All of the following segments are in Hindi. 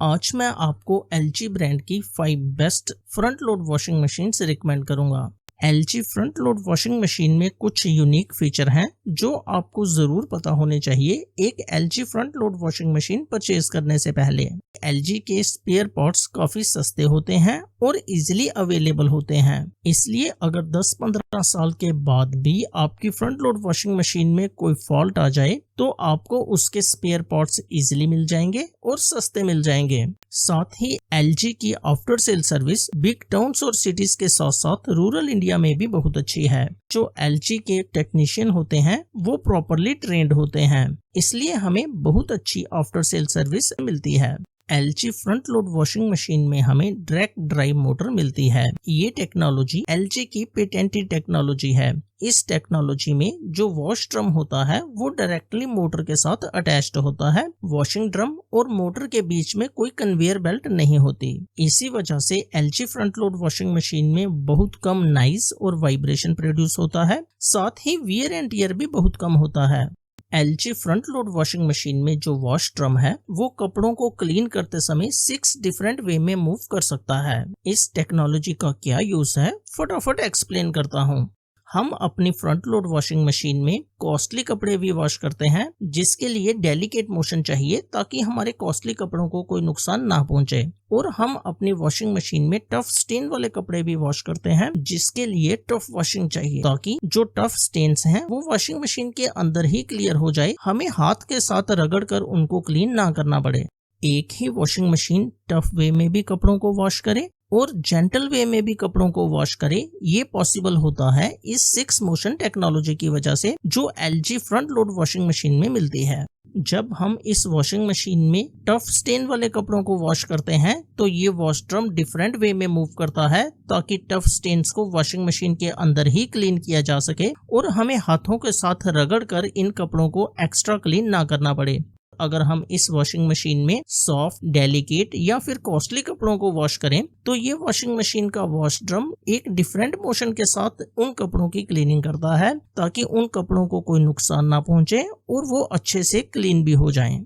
आज मैं आपको LG ब्रांड की 5 best front load washing machine recommend करूंगा। LG front load washing machine में कुछ यूनिक फीचर हैं जो आपको जरूर पता होने चाहिए एक LG front load washing machine purchase करने से पहले। LG के स्पेयर पार्ट्स काफी सस्ते होते हैं और इजीली अवेलेबल होते हैं, इसलिए अगर 10-15 साल के बाद भी आपकी फ्रंट लोड वॉशिंग मशीन में कोई फॉल्ट आ जाए तो आपको उसके स्पेयर पार्ट्स इजीली मिल जाएंगे और सस्ते मिल जाएंगे। साथ ही LG की after sale service big towns और सिटीज के साथ साथ रूरल इंडिया में भी बहुत अच्छी है। जो LG के टेक्नीशियन होते हैं वो प्रॉपरली ट्रेंड होते हैं, इसलिए हमें बहुत अच्छी आफ्टर सेल सर्विस मिलती है। LG front load washing machine में हमें डायरेक्ट ड्राइव मोटर मिलती है। ये टेक्नोलॉजी LG की पेटेंटेड टेक्नोलॉजी है। इस टेक्नोलॉजी में जो वॉश ड्रम होता है वो डायरेक्टली मोटर के साथ अटैच्ड होता है। वॉशिंग ड्रम और मोटर के बीच में कोई कन्वेयर बेल्ट नहीं होती। इसी वजह से LG front load washing machine में बहुत कम नॉइज और वाइब्रेशन प्रोड्यूस होता है। साथ ही वियर एंड टियर भी बहुत कम होता है। LG front load washing machine में जो वॉश ड्रम है वो कपड़ों को क्लीन करते समय 6 डिफरेंट वे में मूव कर सकता है। इस टेक्नोलॉजी का क्या यूज है फटाफट एक्सप्लेन करता हूँ। हम अपनी फ्रंट लोड वॉशिंग मशीन में कॉस्टली कपड़े भी वॉश करते हैं, जिसके लिए डेलिकेट मोशन चाहिए ताकि हमारे कॉस्टली कपड़ों को कोई नुकसान ना पहुंचे। और हम अपनी वॉशिंग मशीन में टफ स्टेन वाले कपड़े भी वॉश करते हैं, जिसके लिए टफ वॉशिंग चाहिए ताकि जो टफ स्टेन्स हैं वो वॉशिंग मशीन के अंदर ही क्लियर हो जाए, हमें हाथ के साथ रगड़ कर उनको क्लीन ना करना पड़े। एक ही वॉशिंग मशीन टफ वे में भी कपड़ों को वॉश करे और जेंटल वे में भी कपड़ों को वॉश करे। ये पॉसिबल होता है इस 6 मोशन टेक्नोलॉजी की वजह से जो LG front load washing machine में मिलती है। जब हम इस वॉशिंग मशीन में टफ स्टेन वाले कपड़ों को वॉश करते हैं तो ये वॉश ड्रम डिफरेंट वे में मूव करता है ताकि टफ स्टेन्स को वॉशिंग मशीन के अंदर ही क्लीन किया जा सके और हमें हाथों के साथ रगड़ कर इन कपड़ों को एक्स्ट्रा क्लीन ना करना पड़े। अगर हम इस वॉशिंग मशीन में सॉफ्ट, डेलिकेट या फिर कॉस्टली कपड़ों को वॉश करें तो ये वॉशिंग मशीन का वॉश ड्रम एक डिफरेंट मोशन के साथ उन कपड़ों की क्लीनिंग करता है ताकि उन कपड़ों को कोई नुकसान ना पहुंचे और वो अच्छे से क्लीन भी हो जाएं।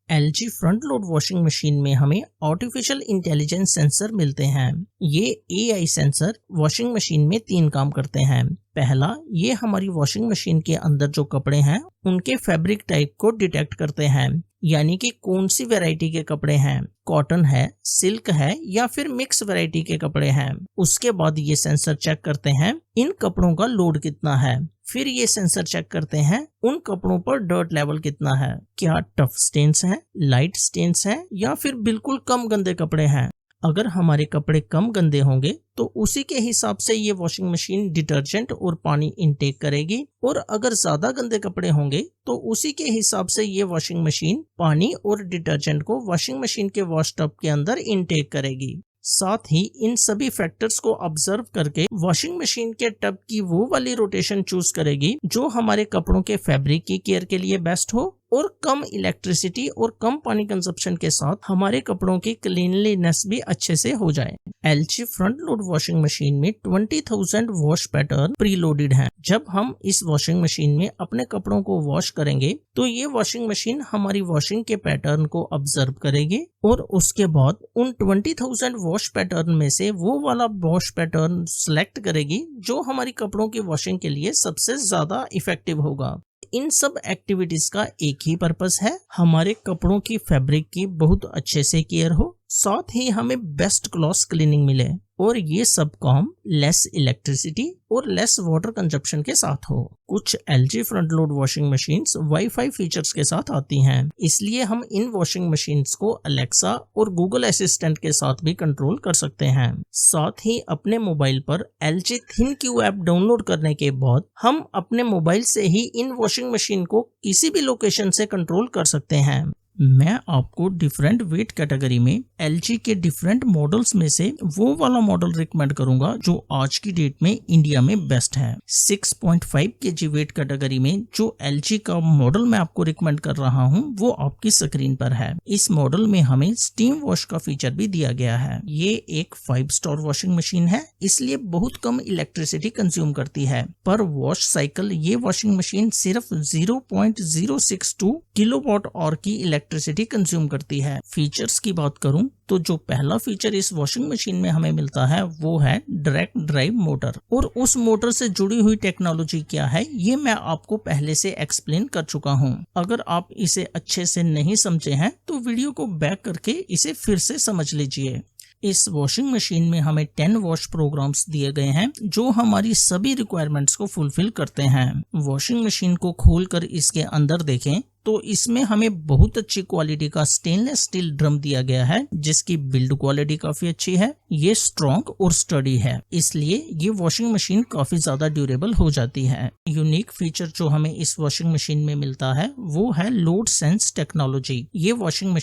LG front load washing machine में हमें आर्टिफिशियल इंटेलिजेंस सेंसर मिलते हैं। ये AI सेंसर वॉशिंग मशीन में 3 काम करते हैं। पहला, ये हमारी वॉशिंग मशीन के अंदर जो कपड़े हैं उनके फैब्रिक टाइप को डिटेक्ट करते हैं, यानी कि कौन सी वैरायटी के कपड़े हैं, कॉटन है, सिल्क है या फिर मिक्स वैरायटी के कपड़े हैं। उसके बाद ये सेंसर चेक करते हैं इन कपड़ों का लोड कितना है। फिर ये सेंसर चेक करते हैं उन कपड़ों पर डर्ट लेवल कितना है, क्या टफ स्टेन्स हैं, लाइट स्टेन्स हैं या फिर बिल्कुल कम गंदे कपड़े हैं। अगर हमारे कपड़े कम गंदे होंगे तो उसी के हिसाब से ये वॉशिंग मशीन डिटर्जेंट और पानी इनटेक करेगी, और अगर ज्यादा गंदे कपड़े होंगे तो उसी के हिसाब से ये वॉशिंग मशीन पानी और डिटर्जेंट को वॉशिंग मशीन के वॉश टब के अंदर इनटेक करेगी। साथ ही इन सभी फैक्टर्स को ऑब्जर्व करके वॉशिंग मशीन के टब की वो वाली रोटेशन चूज करेगी जो हमारे कपड़ों के फैब्रिक की केयर के लिए बेस्ट हो और कम इलेक्ट्रिसिटी और कम पानी कंजप्शन के साथ हमारे कपड़ों की क्लीनलीनेस भी अच्छे से हो जाए। LG front load washing machine में 20,000 वॉश पैटर्न प्री लोडेड हैं। जब हम इस वॉशिंग मशीन में अपने कपड़ों को वॉश करेंगे तो ये वॉशिंग मशीन हमारी वॉशिंग के पैटर्न को ऑब्जर्व करेगी और उसके बाद उन 20,000 वॉश पैटर्न में से वो वाला वॉश पैटर्न सिलेक्ट करेगी जो हमारी कपड़ों की वॉशिंग के लिए सबसे ज्यादा इफेक्टिव होगा। इन सब एक्टिविटीज का एक ही पर्पस है, हमारे कपड़ों की फैब्रिक की बहुत अच्छे से केयर हो, साथ ही हमें बेस्ट क्लॉथ क्लीनिंग मिले और ये सब काम लेस इलेक्ट्रिसिटी और लेस वाटर कंजप्शन के साथ हो। कुछ LG front load washing machines wifi features के साथ आती हैं, इसलिए हम इन वॉशिंग मशीन्स को अलेक्सा और गूगल असिस्टेंट के साथ भी कंट्रोल कर सकते हैं। साथ ही अपने मोबाइल पर LG ThinQ ऐप डाउनलोड करने के बाद हम अपने मोबाइल से ही इन वॉशिंग मशीन को किसी भी लोकेशन से कंट्रोल कर सकते हैं। मैं आपको डिफरेंट वेट कैटेगरी में LG के डिफरेंट मॉडल्स में से वो वाला मॉडल रिकमेंड करूंगा जो आज की डेट में इंडिया में बेस्ट है। 6.5 kg वेट कैटेगरी में जो LG का मॉडल मैं आपको रिकमेंड कर रहा हूं वो आपकी स्क्रीन पर है। इस मॉडल में हमें स्टीम वॉश का फीचर भी दिया गया है। ये एक 5 स्टार वॉशिंग मशीन है, इसलिए बहुत कम इलेक्ट्रिसिटी कंज्यूम करती है। पर वॉश साइकिल ये वॉशिंग मशीन सिर्फ 0.062 किलोवाट आवर की इलेक्ट्रिसिटी कंज्यूम करती है। फीचर्स की बात करूं तो जो पहला फीचर इस वॉशिंग मशीन में हमें मिलता है वो है डायरेक्ट ड्राइव मोटर। और उस मोटर से जुड़ी हुई टेक्नोलॉजी क्या है ये मैं आपको पहले से एक्सप्लेन कर चुका हूं। अगर आप इसे अच्छे से नहीं समझे हैं तो वीडियो को बैक करके इसे फिर से समझ लीजिए। इस वॉशिंग मशीन में हमें 10 वॉश प्रोग्राम्स दिए गए हैं जो हमारी सभी रिक्वायरमेंट्स को फुलफिल करते हैं। वॉशिंग मशीन को खोलकर इसके अंदर देखें तो इसमें हमें बहुत अच्छी क्वालिटी का स्टेनलेस स्टील ड्रम दिया गया है जिसकी बिल्ड क्वालिटी काफी अच्छी है। ये स्ट्रॉन्ग और स्टडी है, इसलिए ये वॉशिंग मशीन काफी ज्यादा ड्यूरेबल हो जाती है। यूनिक फीचर जो हमें इस वॉशिंग मशीन में मिलता है वो है लोड सेंस टेक्नोलॉजी। ये वॉशिंग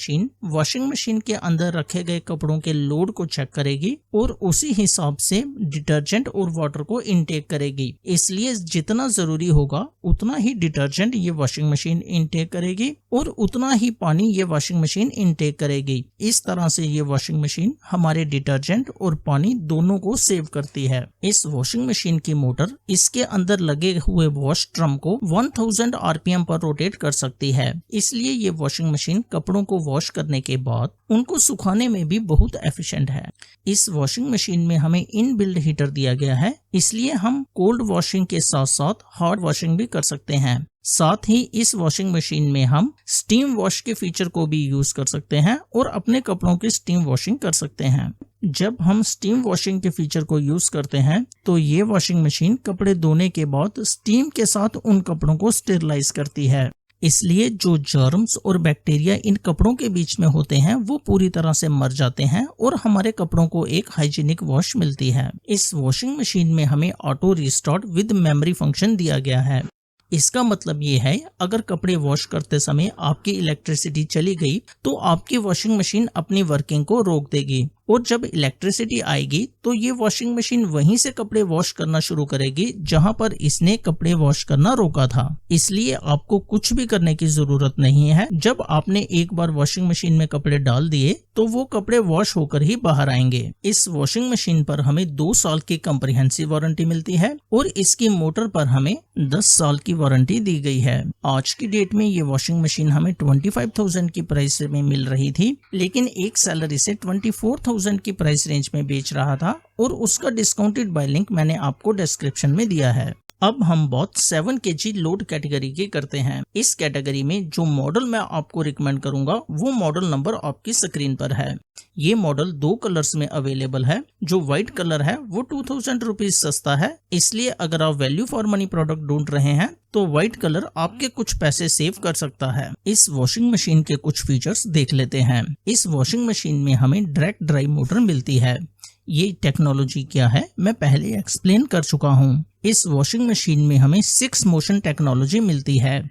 मशीन के अंदर रखे गए कपड़ों के लोड को चेक करेगी और उसी हिसाब से डिटर्जेंट और वाटर को इनटेक करेगी। इसलिए जितना जरूरी होगा उतना ही डिटर्जेंट ये वॉशिंग मशीन इनटेक करेगी और उतना ही पानी ये वॉशिंग मशीन इनटेक करेगी। इस तरह से ये वॉशिंग मशीन हमारे डिटर्जेंट और पानी दोनों को सेव करती है। इस वॉशिंग मशीन की मोटर इसके अंदर लगे हुए वॉश ड्रम को 1000 आरपीएम पर रोटेट कर सकती है। इसलिए ये वॉशिंग मशीन कपड़ों को वॉश करने के बाद उनको सुखाने में भी बहुत एफिशिएंट है। इस वॉशिंग मशीन में हमें इनबिल्ट हीटर दिया गया है, इसलिए हम कोल्ड वॉशिंग के साथ साथ हॉट वॉशिंग भी कर सकते हैं। साथ ही इस वॉशिंग मशीन में हम स्टीम वॉश के फीचर को भी यूज कर सकते हैं और अपने कपड़ों की स्टीम वॉशिंग कर सकते हैं। जब हम स्टीम वॉशिंग के फीचर को यूज करते हैं तो ये वॉशिंग मशीन कपड़े धोने के बाद स्टीम के साथ उन कपड़ों को स्टेरलाइज करती है। इसलिए जो जर्म्स और बैक्टीरिया इन कपड़ों के बीच में होते हैं वो पूरी तरह से मर जाते हैं और हमारे कपड़ों को एक हाइजीनिक वॉश मिलती है। इस वॉशिंग मशीन में हमें auto restart with memory function दिया गया है। इसका मतलब ये है अगर कपड़े वॉश करते समय आपकी इलेक्ट्रिसिटी चली गई तो आपकी वॉशिंग मशीन अपनी वर्किंग को रोक देगी और जब इलेक्ट्रिसिटी आएगी तो ये वॉशिंग मशीन वहीं से कपड़े वॉश करना शुरू करेगी जहां पर इसने कपड़े वॉश करना रोका था। इसलिए आपको कुछ भी करने की जरूरत नहीं है। जब आपने एक बार वॉशिंग मशीन में कपड़े डाल दिए तो वो कपड़े वॉश होकर ही बाहर आएंगे। इस वॉशिंग मशीन पर हमें 2 साल की कम्प्रिहेंसिव वारंटी मिलती है और इसकी मोटर पर हमें 10 साल की वारंटी दी गई है। आज की डेट में ये वॉशिंग मशीन हमें 25,000 की प्राइस में मिल रही थी, लेकिन एक सेलर इसे 24,000 की प्राइस रेंज में बेच रहा था और उसका डिस्काउंटेड बाय लिंक मैंने आपको डिस्क्रिप्शन में दिया है। अब हम बात 7 kg लोड कैटेगरी की करते हैं। इस कैटेगरी में जो मॉडल मैं आपको रिकमेंड करूंगा वो मॉडल नंबर आपकी स्क्रीन पर है। ये मॉडल 2 कलर्स में अवेलेबल है। जो व्हाइट कलर है वो 2000 रुपीज सस्ता है, इसलिए अगर आप वैल्यू फॉर मनी प्रोडक्ट ढूंढ रहे हैं तो व्हाइट कलर आपके कुछ पैसे सेव कर सकता है। इस वॉशिंग मशीन के कुछ फीचर्स देख लेते हैं। इस वॉशिंग मशीन में हमें डायरेक्ट ड्राइव मोटर मिलती है। ये टेक्नोलॉजी क्या है मैं पहले एक्सप्लेन कर चुका हूँ। इस वॉशिंग मशीन में हमें 6 मोशन टेक्नोलॉजी मिलती है।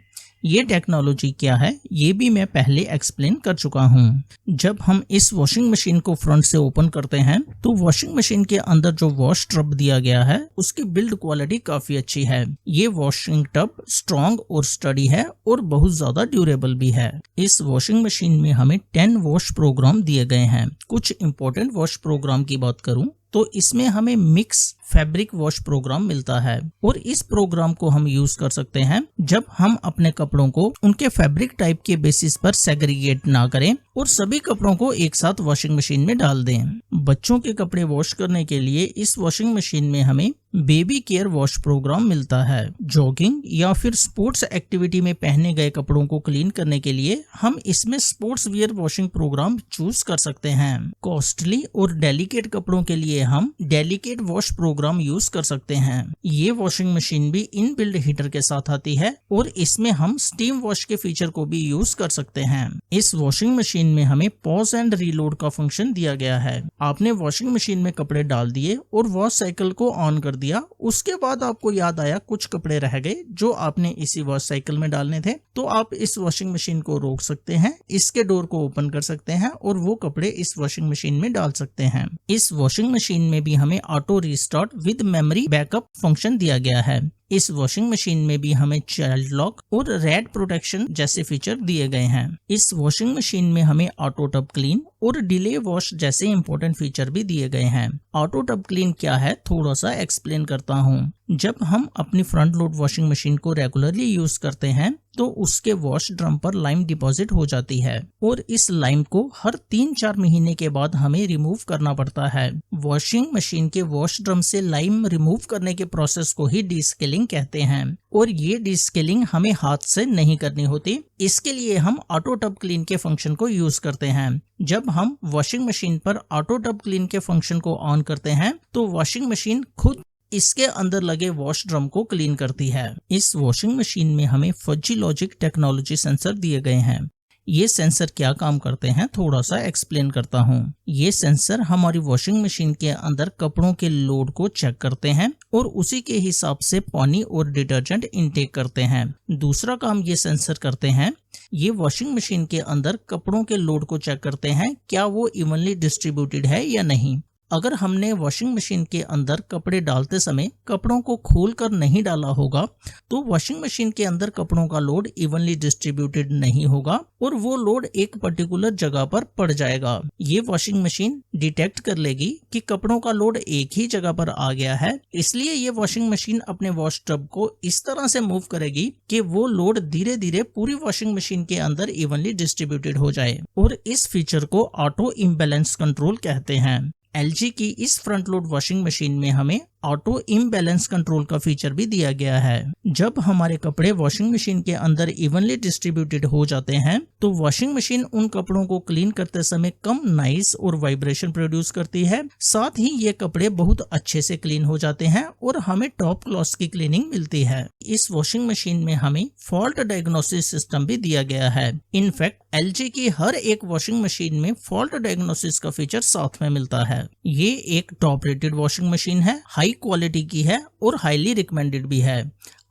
ये टेक्नोलॉजी क्या है ये भी मैं पहले एक्सप्लेन कर चुका हूँ। जब हम इस वॉशिंग मशीन को फ्रंट से ओपन करते हैं तो वॉशिंग मशीन के अंदर जो वॉश टब दिया गया है उसकी बिल्ड क्वालिटी काफी अच्छी है। ये वॉशिंग टब स्ट्रॉन्ग और स्टडी है और बहुत ज्यादा ड्यूरेबल भी है। इस वॉशिंग मशीन में हमें 10 वॉश प्रोग्राम दिए गए हैं। कुछ इंपॉर्टेंट वॉश प्रोग्राम की बात करूं तो इसमें हमें मिक्स फैब्रिक वॉश प्रोग्राम मिलता है और इस प्रोग्राम को हम यूज कर सकते हैं जब हम अपने कपड़ों को उनके फैब्रिक टाइप के बेसिस पर सेग्रीगेट ना करें और सभी कपड़ों को एक साथ वॉशिंग मशीन में डाल दें। बच्चों के कपड़े वॉश करने के लिए इस वॉशिंग मशीन में हमें बेबी केयर वॉश प्रोग्राम मिलता है। जॉगिंग या फिर स्पोर्ट्स एक्टिविटी में पहने गए कपड़ों को क्लीन करने के लिए हम इसमें sports wear washing programme choose कर सकते हैं। कॉस्टली और डेलिकेट कपड़ों के लिए हम डेलिकेट वॉश प्रोग्राम यूज कर सकते हैं। ये वॉशिंग मशीन भी इनबिल्ट हीटर के साथ आती है और इसमें हम स्टीम वॉश के फीचर को भी यूज कर सकते हैं। इस वॉशिंग मशीन में हमें पॉज एंड रीलोड का फंक्शन दिया गया है। आपने वॉशिंग मशीन में कपड़े डाल दिए और वॉश साइकिल को ऑन कर दिया, उसके बाद आपको याद आया कुछ कपड़े रह गए जो आपने इसी वॉश साइकिल में डालने थे, तो आप इस वॉशिंग मशीन को रोक सकते हैं, इसके डोर को ओपन कर सकते हैं और वो कपड़े इस वॉशिंग मशीन में डाल सकते हैं। इस वॉशिंग मशीन में भी हमें auto restart with memory backup function दिया गया है। इस वॉशिंग मशीन में भी हमें चाइल्ड लॉक और रेड प्रोटेक्शन जैसे फीचर दिए गए हैं। इस वॉशिंग मशीन में हमें ऑटो टब क्लीन और डिले वॉश जैसे इंपॉर्टेंट फीचर भी दिए गए हैं। ऑटो टब क्लीन क्या है थोड़ा सा एक्सप्लेन करता हूँ। जब हम अपनी फ्रंट लोड वॉशिंग मशीन को रेगुलरली यूज करते हैं तो उसके वॉश ड्रम पर लाइम डिपॉजिट हो जाती है और इस लाइम को हर 3-4 महीने के बाद हमें रिमूव करना पड़ता है। वॉशिंग मशीन के वॉश ड्रम से लाइम रिमूव करने के प्रोसेस को ही डीस्केलिंग कहते हैं और ये डीस्केलिंग हमें हाथ से नहीं करनी होती। इसके लिए हम ऑटो टब क्लीन के फंक्शन को यूज करते हैं। जब हम वॉशिंग मशीन पर ऑटो टब क्लीन के फंक्शन को ऑन करते हैं तो वॉशिंग मशीन खुद इसके अंदर लगे वॉश ड्रम को क्लीन करती है। इस वॉशिंग मशीन में हमें फजी लॉजिक टेक्नोलॉजी सेंसर दिए गए हैं। ये सेंसर क्या काम करते हैं थोड़ा सा एक्सप्लेन करता हूँ। ये सेंसर हमारी वॉशिंग मशीन के अंदर कपड़ों के लोड को चेक करते हैं और उसी के हिसाब से पानी और डिटर्जेंट इनटेक करते हैं। दूसरा काम ये सेंसर करते हैं, ये वॉशिंग मशीन के अंदर कपड़ों के लोड को चेक करते हैं क्या वो इवनली डिस्ट्रीब्यूटेड है या नहीं। अगर हमने वॉशिंग मशीन के अंदर कपड़े डालते समय कपड़ों को खोलकर नहीं डाला होगा तो वॉशिंग मशीन के अंदर कपड़ों का लोड इवनली डिस्ट्रीब्यूटेड नहीं होगा और वो लोड एक पर्टिकुलर जगह पर पड़ जाएगा। ये वॉशिंग मशीन डिटेक्ट कर लेगी कि कपड़ों का लोड एक ही जगह पर आ गया है, इसलिए ये वॉशिंग मशीन अपने वॉश टब को इस तरह से मूव करेगी कि वो लोड धीरे धीरे पूरी वॉशिंग मशीन के अंदर इवनली डिस्ट्रीब्यूटेड हो जाए और इस फीचर को ऑटो इम्बैलेंस कंट्रोल कहते हैं। LG की इस फ्रंट लोड वॉशिंग मशीन में हमें ऑटो इम्बैलेंस कंट्रोल का फीचर भी दिया गया है। जब हमारे कपड़े वॉशिंग मशीन के अंदर इवनली डिस्ट्रीब्यूटेड हो जाते हैं तो वॉशिंग मशीन उन कपड़ों को क्लीन करते समय कम नॉइस और वाइब्रेशन प्रोड्यूस करती है। साथ ही ये कपड़े बहुत अच्छे से क्लीन हो जाते हैं और हमें टॉप क्लॉथ की क्लीनिंग मिलती है। इस वॉशिंग मशीन में हमें फॉल्ट डायग्नोसिस सिस्टम भी दिया गया है। इनफैक्ट LG की हर एक वॉशिंग मशीन में फॉल्ट डायग्नोसिस का फीचर साथ में मिलता है। ये एक टॉप रेटेड वॉशिंग मशीन है, हाई क्वालिटी की है और हाईली रिकमेंडेड भी है।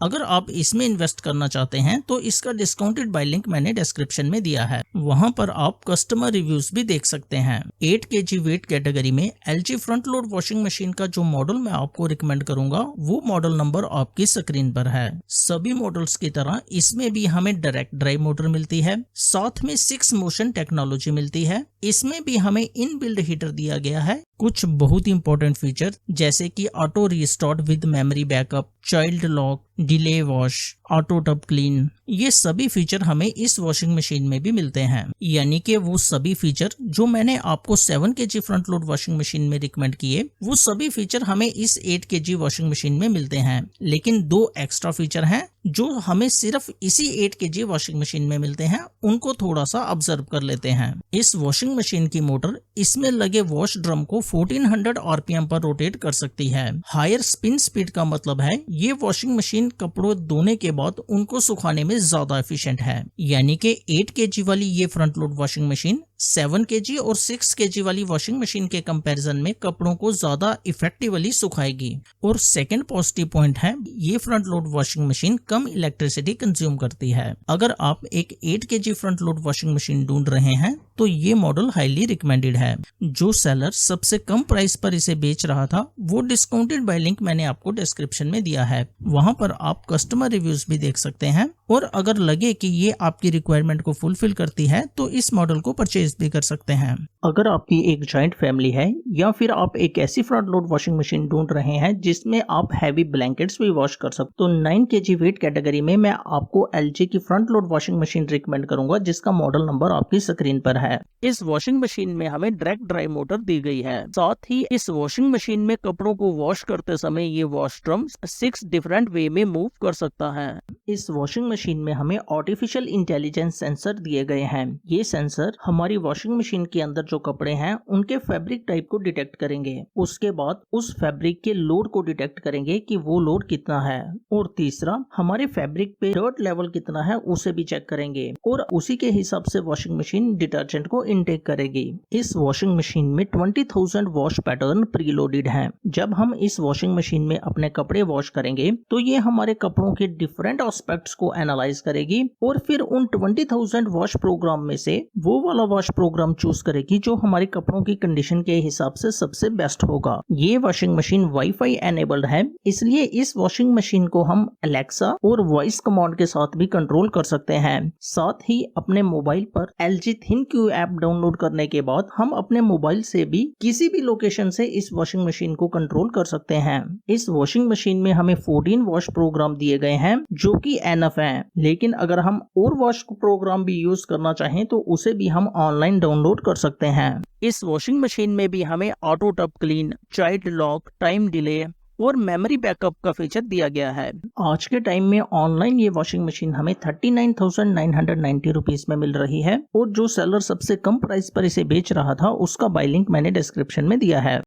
अगर आप इसमें इन्वेस्ट करना चाहते हैं तो इसका डिस्काउंटेड बाय लिंक मैंने डिस्क्रिप्शन में दिया है, वहां पर आप कस्टमर रिव्यूज भी देख सकते हैं। 8 kg वेट कैटेगरी में LG front load washing machine का जो मॉडल मैं आपको रिकमेंड करूंगा वो मॉडल नंबर आपकी स्क्रीन पर है। सभी मॉडल्स की तरह इसमें भी हमें डायरेक्ट ड्राइव मोटर मिलती है, साथ में 6 मोशन टेक्नोलॉजी मिलती है। इसमें भी हमें इनबिल्ड हीटर दिया गया है। कुछ बहुत इंपॉर्टेंट फीचर जैसे कि auto restart with memory backup, child lock, delay wash, auto tub clean, ये सभी फीचर हमें इस वॉशिंग मशीन में भी मिलते हैं। यानी कि वो सभी फीचर जो मैंने आपको 7 kg front load washing machine में रिकमेंड किए वो सभी फीचर हमें इस 8 kg वॉशिंग मशीन में मिलते हैं। लेकिन 2 एक्स्ट्रा फीचर हैं जो हमें सिर्फ इसी 8 kg वॉशिंग मशीन में मिलते हैं, उनको थोड़ा सा ऑब्जर्व कर लेते हैं। इस वॉशिंग मशीन की मोटर इसमें लगे वॉश ड्रम को 1400 RPM पर रोटेट कर सकती है। हायर स्पिन स्पीड का मतलब है ये वॉशिंग मशीन कपड़ों धोने के बाद उनको सुखाने में ज्यादा एफिशिएंट है। यानी कि 8 kg वाली ये front load washing machine 7 kg और 6 kg वाली वॉशिंग मशीन के कंपैरिजन में कपड़ों को ज्यादा इफेक्टिवली सुखाएगी। और सेकंड पॉजिटिव पॉइंट है ये फ्रंट लोड वॉशिंग मशीन कम इलेक्ट्रिसिटी कंज्यूम करती है। अगर आप एक 8 kg front load washing machine ढूंढ रहे हैं तो ये मॉडल हाईली रिकमेंडेड है। जो सेलर सबसे कम प्राइस पर इसे बेच रहा था वो डिस्काउंटेड बाय लिंक मैंने आपको डिस्क्रिप्शन में दिया है, वहां पर आप कस्टमर रिव्यूज भी देख सकते हैं और अगर लगे कि ये आपकी रिक्वायरमेंट को फुलफिल करती है तो इस मॉडल को परचेज भी कर सकते हैं। अगर आपकी एक जॉइंट फैमिली है या फिर आप एक ऐसी फ्रंट लोड वॉशिंग मशीन ढूंढ रहे हैं जिसमें आप हैवी ब्लैंकेट्स भी वॉश कर सकते तो 9 kg वेट कैटेगरी में मैं आपको LG की front load washing machine recommend करूंगा जिसका मॉडल नंबर आपकी स्क्रीन पर है। इस वॉशिंग मशीन में हमें डायरेक्ट ड्राइव मोटर दी गई है। साथ ही इस वॉशिंग मशीन में कपड़ों को वॉश करते समय ये वॉश ड्रम 6 डिफरेंट वे में मूव कर सकता है। इस वॉशिंग मशीन में हमें आर्टिफिशियल इंटेलिजेंस सेंसर दिए गए हैं। ये सेंसर हमारी वॉशिंग मशीन के अंदर जो कपड़े हैं उनके फैब्रिक टाइप को डिटेक्ट करेंगे, उसके बाद उस फैब्रिक के लोड को डिटेक्ट करेंगे कि वो लोड कितना है, और तीसरा हमारे फैब्रिक पे डर्ट लेवल कितना है उसे भी चेक करेंगे और उसी के हिसाब से वॉशिंग मशीन डिटर्जेंट को इनटेक करेगी। इस वॉशिंग मशीन में 20,000 वॉश पैटर्न प्रीलोडेड हैं। जब हम इस वॉशिंग मशीन में अपने कपड़े वॉश करेंगे तो ये हमारे कपड़ों के डिफरेंट एस्पेक्ट्स को एनालाइज करेगी और फिर उन 20,000 वॉश प्रोग्राम में से वो वाला वॉश प्रोग्राम चूज करेगी जो हमारे कपड़ों की कंडीशन के हिसाब से सबसे बेस्ट होगा। ये वॉशिंग मशीन वाईफाई एनेबल्ड है, इसलिए इस वॉशिंग मशीन को हम अलेक्सा और वॉइस कमांड के साथ भी कंट्रोल कर सकते हैं। साथ ही अपने मोबाइल पर LG ThinQ ऐप डाउनलोड करने के बाद हम अपने मोबाइल से भी किसी भी लोकेशन से इस वॉशिंग मशीन को कंट्रोल कर सकते हैं। इस वॉशिंग मशीन में हमें 14 वॉश प्रोग्राम दिए गए हैं जो कि एनफ हैं, लेकिन अगर हम और वॉश प्रोग्राम भी यूज करना चाहें तो उसे भी हम ऑनलाइन डाउनलोड कर सकते हैं। इस वॉशिंग मशीन में भी हमें auto tub clean, child lock, time delay और मेमोरी बैकअप का फीचर दिया गया है। आज के टाइम में ऑनलाइन ये वॉशिंग मशीन हमें 39,990 रुपीज में मिल रही है और जो सेलर सबसे कम प्राइस पर इसे बेच रहा था उसका बाय लिंक मैंने डिस्क्रिप्शन में दिया है।